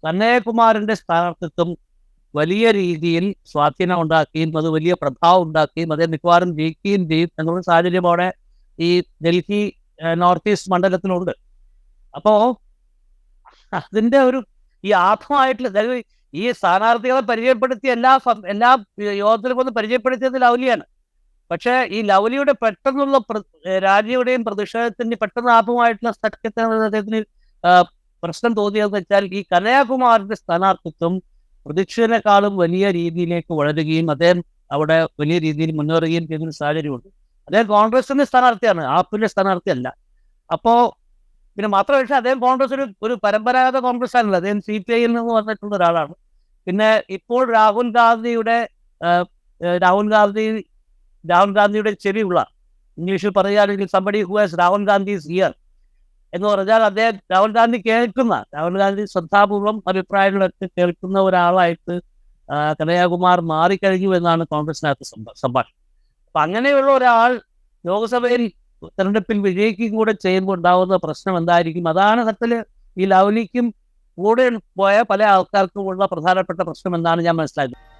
കനയ്യകുമാറിന്റെ സ്ഥാനാർത്ഥിത്വം വലിയ രീതിയിൽ സ്വാധീനം ഉണ്ടാക്കുകയും അത് വലിയ പ്രഭാവം ഉണ്ടാക്കുകയും അതേ മിക്കവാറും ജയിക്കുകയും ചെയ്യും എന്നുള്ള സാഹചര്യം അവിടെ ഈ ഡൽഹി നോർത്ത് ഈസ്റ്റ് മണ്ഡലത്തിലുണ്ട്. അപ്പോ അതിന്റെ ഒരു ഈ ആത്മമായിട്ടുള്ള, അതായത് ഈ സ്ഥാനാർത്ഥികളെ പരിചയപ്പെടുത്തിയ എല്ലാ യോഗത്തിലും ഒന്ന് പരിചയപ്പെടുത്തിയത് ലൗലിയാണ്. പക്ഷെ ഈ ലൗലിയുടെ പെട്ടെന്നുള്ള രാജിയുടെയും പ്രതിഷേധത്തിന്റെ പെട്ടെന്ന് ആത്മമായിട്ടുള്ള സഖ്യത്തിന് പ്രശ്നം തോന്നിയതെന്ന് വെച്ചാൽ ഈ കനയ്യകുമാറിന്റെ സ്ഥാനാർത്ഥിത്വം പ്രതീക്ഷിച്ചതിനേക്കാളും വലിയ രീതിയിലേക്ക് വളരുകയും അദ്ദേഹം അവിടെ വലിയ രീതിയിൽ മുന്നേറുകയും ചെയ്യുന്ന സാഹചര്യമുണ്ട്. അദ്ദേഹം കോൺഗ്രസിന്റെ സ്ഥാനാർത്ഥിയാണ്, ആപ്പിന്റെ സ്ഥാനാർത്ഥിയല്ല. അപ്പോ പിന്നെ മാത്രമല്ല അദ്ദേഹം കോൺഗ്രസ് ഒരു പരമ്പരാഗത കോൺഗ്രസ് ആണല്ലോ, അദ്ദേഹം CPIയിൽ നിന്ന് വന്നിട്ടുള്ള ഒരാളാണ്. പിന്നെ ഇപ്പോൾ രാഹുൽ ഗാന്ധിയുടെ ചെവിയുള്ള, ഇംഗ്ലീഷിൽ പറയുകയാണെങ്കിൽ somebody who has Rahul Gandhi's year എന്ന് പറഞ്ഞാൽ രാഹുൽ ഗാന്ധി ശ്രദ്ധാപൂർവം അഭിപ്രായങ്ങളൊക്കെ കേൾക്കുന്ന ഒരാളായിട്ട് കനയ്യകുമാർ മാറിക്കഴിഞ്ഞു എന്നാണ് കോൺഗ്രസിനകത്ത് സംഭാഷണം. അപ്പൊ അങ്ങനെയുള്ള ഒരാൾ ലോക്സഭയിൽ തെരഞ്ഞെടുപ്പിൽ വിജയിക്കുകയും കൂടെ ചെയ്യുമ്പോൾ ഉണ്ടാകുന്ന പ്രശ്നം എന്തായിരിക്കും? അതാണ് സത്യത്തില് ഈ ലൗലിക്കും കൂടെ പോയ പല ആൾക്കാർക്കും ഉള്ള പ്രധാനപ്പെട്ട പ്രശ്നം എന്നാണ് ഞാൻ മനസ്സിലാക്കുന്നത്.